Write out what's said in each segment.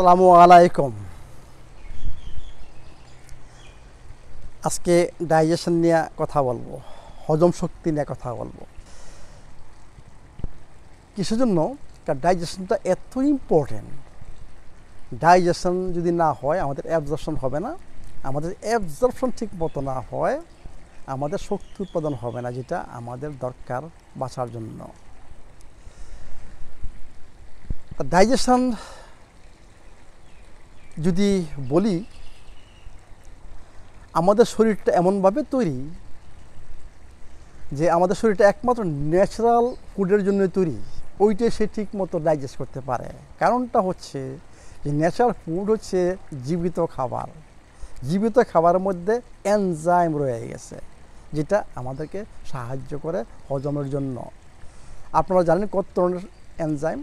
আসসালামু আলাইকুম। আজকে ডাইজেশন নিয়ে কথা বলবো, হজম শক্তি নিয়ে কথা বলবো। কিসের জন্য? ডাইজেশনটা এত ইম্পর্টেন্ট। ডাইজেশন যদি না হয় আমাদের অ্যাবজর্পশন হবে না। আমাদের অ্যাবজর্পশন ঠিক মতো না হয় আমাদের শক্তি উৎপাদন হবে না, যেটা আমাদের দরকার বাঁচার জন্য। ডাইজেশন যদি বলি, আমাদের শরীরটা এমনভাবে তৈরি যে আমাদের শরীরটা একমাত্র ন্যাচারাল ফুডের জন্য তৈরি, ওইটাই সে ঠিক মতো ডাইজেস্ট করতে পারে। কারণটা হচ্ছে যে ন্যাচারাল ফুড হচ্ছে জীবিত খাবার। জীবিত খাবারের মধ্যে এনজাইম রয়ে গেছে, যেটা আমাদেরকে সাহায্য করে হজমের জন্য। আপনারা জানেন কত ধরনের এনজাইম।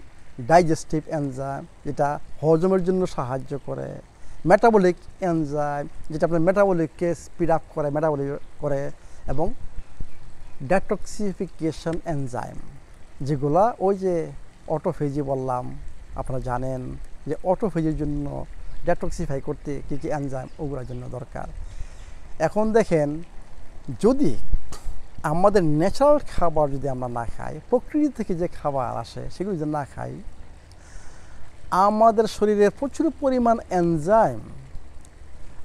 ডাইজেস্টিভ এনজাইম, যেটা হজমের জন্য সাহায্য করে। মেটাবলিক এনজাইম, যেটা আপনার মেটাবলিককে স্পিড আপ করে, মেটাবলিক করে। এবং ডেটক্সিফিকেশন এনজাইম, যেগুলা ওই যে অটোফেজি বললাম, আপনারা জানেন যে অটোফেজির জন্য ডেটক্সিফাই করতে কী কী এনজাইম ওগুলোর জন্য দরকার। এখন দেখেন, যদি আমাদের ন্যাচারাল খাবার যদি আমরা না খাই, প্রকৃতি থেকে যে খাবার আসে সেগুলো যদি না খাই, আমাদের শরীরের প্রচুর পরিমাণ এনজাইম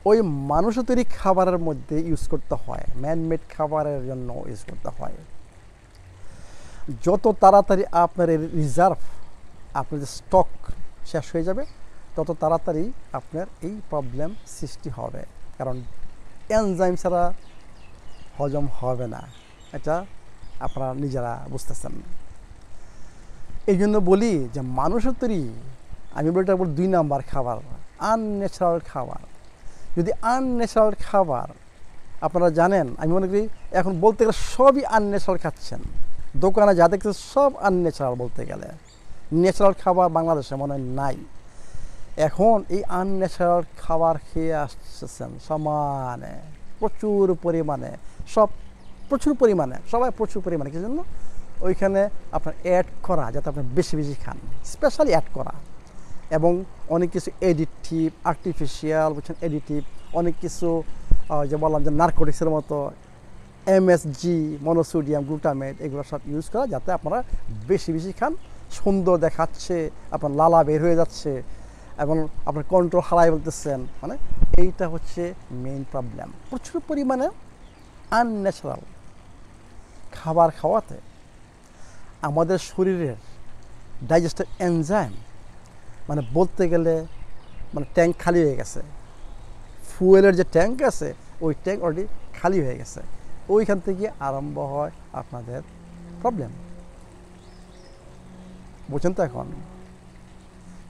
ওই মানুষের তৈরি খাবারের মধ্যে ইউজ করতে হয়, ম্যানমেড খাবারের জন্য ইউজ করতে হয়। যত তাড়াতাড়ি আপনার রিজার্ভ, আপনার যে স্টক শেষ হয়ে যাবে, তত তাড়াতাড়ি আপনার এই প্রবলেম সৃষ্টি হবে। কারণ এনজাইম ছাড়া হজম হবে না, এটা আপনারা নিজেরা বুঝতেছেন। এই জন্য বলি যে মানুষের তৈরি, আমি বলি এটা 2 নাম্বার খাবার, আনন্যাচারাল খাবার। যদি আনন্যাচারাল খাবার আপনারা জানেন, আমি মনে করি এখন বলতে গেলে সবই আনন্যাচারাল খাচ্ছেন। দোকানে যা দেখছে সব আনন্যাচারাল বলতে গেলে। ন্যাচারাল খাবার বাংলাদেশে মনে হয় নাই। এখন এই আনন্যাচারাল খাবার খেয়ে আসছেন সমানে, প্রচুর পরিমাণে, প্রচুর পরিমাণে, সবাই প্রচুর পরিমাণে। কি জন্য? ওইখানে আপনার অ্যাড করা, যাতে আপনি বেশি বেশি খান, স্পেশালি অ্যাড করা। এবং অনেক কিছু এডিটিভ, আর্টিফিশিয়াল, বুঝছেন, এডিটিভ অনেক কিছু, যে বললাম যে নার্কোটিক্সের মতো এমএসজি, মনোসোডিয়াম গ্লুটামেট, এগুলো সব ইউজ করা, যাতে আপনারা বেশি বেশি খান। সুন্দর দেখাচ্ছে, আপনার লালা বের হয়ে যাচ্ছে এবং আপনার কন্ট্রোল হারাই বলতেছেন। মানে এইটা হচ্ছে মেইন প্রবলেম। প্রচুর পরিমাণে আনন্যাচারাল খাবার খাওয়াতে আমাদের শরীরের ডাইজেস্টিভ এনজাইম, মানে বলতে গেলে মানে ট্যাঙ্ক খালি হয়ে গেছে। ফুয়েলের যে ট্যাঙ্ক আছে, ওই ট্যাঙ্ক অলরেডি খালি হয়ে গেছে। ওইখান থেকে আরম্ভ হয় আপনাদের প্রবলেম। বুঝছেন তো? এখন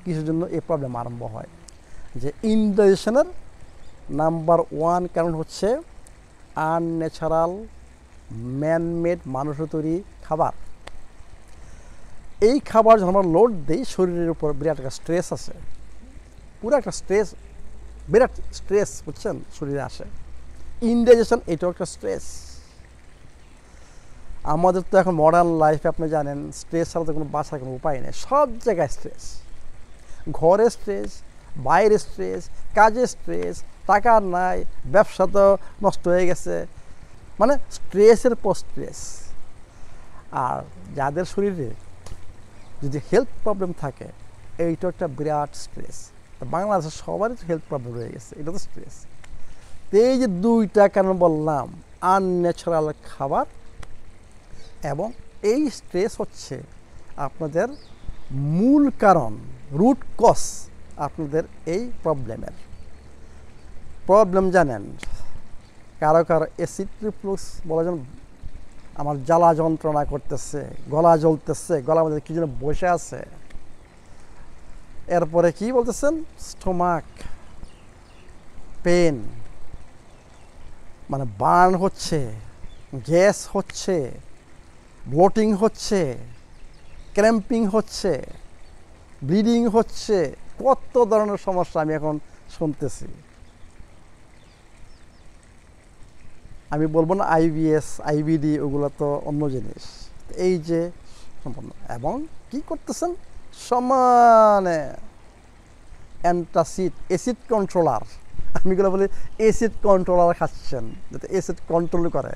কিছুর জন্য এই প্রবলেম আরম্ভ হয়, যে ইনডাইজেশনের নাম্বার 1 কারণ হচ্ছে আনন্যাচারাল ম্যানমেড মানুষের তৈরি খাবার। এই খাবার যখন আমরা লোড দিই, শরীরের উপর বিরাট একটা স্ট্রেস আছে, পুরো একটা স্ট্রেস, বিরাট স্ট্রেস, বুঝছেন, শরীরে আসে। ইনডাইজেশন এটাও একটা স্ট্রেস। আমাদের তো এখন মডার্ন লাইফে আপনি জানেন, স্ট্রেস ছাড়া তো কোনো বাঁচার কোনো উপায় নেই। সব জায়গায় স্ট্রেস, ঘরে স্ট্রেস, বাইরে স্ট্রেস, কাজে স্ট্রেস, টাকা নাই, ব্যবসা তো নষ্ট হয়ে গেছে, মানে স্ট্রেসের পর স্ট্রেস। আর যাদের শরীরে যদি হেলথ প্রবলেম থাকে, এইটা একটা বিরাট স্ট্রেস। তো বাংলাদেশের সবারই তো হেলথ প্রবলেম রয়ে গেছে, এটা তো স্ট্রেস। তো এই যে 2টা কারণ বললাম, আনন্যাচারাল খাবার এবং এই স্ট্রেস হচ্ছে আপনাদের মূল কারণ, রুট কজ আপনাদের এই প্রবলেমের। প্রবলেম জানেন, কারো কারো অ্যাসিড রিফ্লুক্স বলা যেন, আমার জ্বালা যন্ত্রণা করতেছে, গলা জ্বলতেছে, গলার মধ্যে কি যেন বসে আছে। এরপরে কি বলতেছেন? স্টোমাক পেন, মানে বার্ন হচ্ছে, গ্যাস হচ্ছে, ব্লোটিং হচ্ছে, ক্র্যাম্পিং হচ্ছে, ব্লিডিং হচ্ছে, কত ধরনের সমস্যা আমি এখন শুনতেছি। আমি বলবো না আইবিএস, আইবিডি, ওগুলো তো অন্য জিনিস। এই যে সম্পূর্ণ, এবং কি করতেছেন? সমানে অ্যান্টাসিড অ্যাসিড কন্ট্রোলার, আমি এগুলো বলি অ্যাসিড কন্ট্রোলার খাচ্ছেন যাতে অ্যাসিড কন্ট্রোল করে।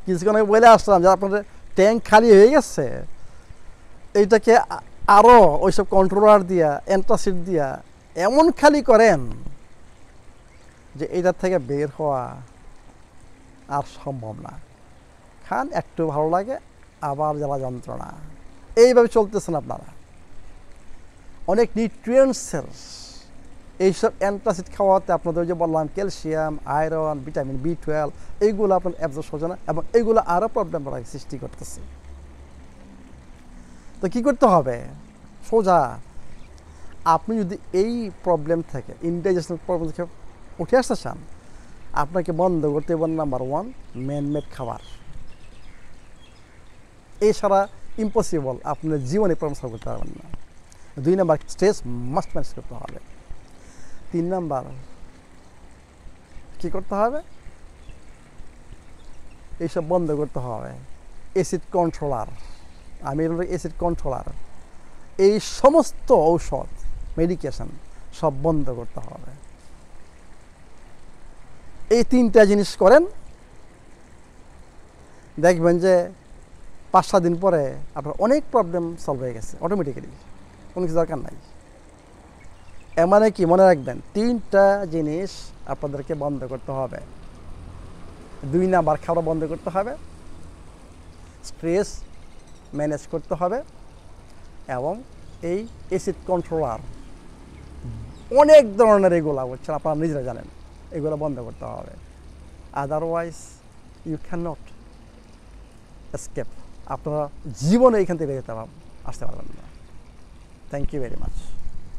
কিছুক্ষণ আগে বলে আসলাম যে আপনাদের ট্যাঙ্ক খালি হয়ে গেছে, এইটাকে আরও ওইসব কন্ট্রোলার দিয়া অ্যান্টাসিড দিয়া এমন খালি করেন যে এটার থেকে বের হওয়া আর সম্ভব না। খান, একটু ভালো লাগে, আবার জ্বালা যন্ত্রণা, এইভাবে চলতেছেন আপনারা। অনেক নিউট্রিয়েন্টসের এইসব অ্যান্টাসিড খাওয়াতে আপনাদের যে বললাম ক্যালসিয়াম, আয়রন, ভিটামিন B12 এইগুলো আপনার অ্যাবজর্ব হচ্ছে না এবং এইগুলো আরও প্রবলেম সৃষ্টি করতেছে। তো কী করতে হবে? সোজা আপনি যদি এই প্রবলেম থেকে, ইনডাইজেশন প্রবলেম থেকে উঠে আসতে চান, আপনাকে বন্ধ করতে হবে নাম্বার 1 ম্যানমেড খাবার। এছাড়া ইম্পসিবল, আপনার জীবনে প্রবলেম সলভ করতে পারবেন না। 2 নাম্বার স্ট্রেস মাস্ট ম্যানেজ করতে হবে। 3 নাম্বার কী করতে হবে? এইসব বন্ধ করতে হবে। অ্যাসিড কন্ট্রোলার, আমি অ্যাসিড কন্ট্রোলার, এই সমস্ত ঔষধ মেডিকেশন সব বন্ধ করতে হবে। এই 3টা জিনিস করেন, দেখবেন যে 5-7 দিন পরে আপনার অনেক প্রবলেম সলভ হয়ে গেছে অটোমেটিক্যালি, কোনো কিছু দরকার নাই। এর মানে কি মনে রাখবেন, 3টা জিনিস আপনাদেরকে বন্ধ করতে হবে। 2 নাম্বার খাওয়া বন্ধ করতে হবে, স্ট্রেস ম্যানেজ করতে হবে এবং এই অ্যাসিড কন্ট্রোলার অনেক ধরনের এগুলো হচ্ছেন আপনারা নিজেরা জানেন, এগুলো বন্ধ করতে হবে। Otherwise you can not escape, আপনারা জীবনে এখান থেকে আসতে পারবেন না। Thank you very much.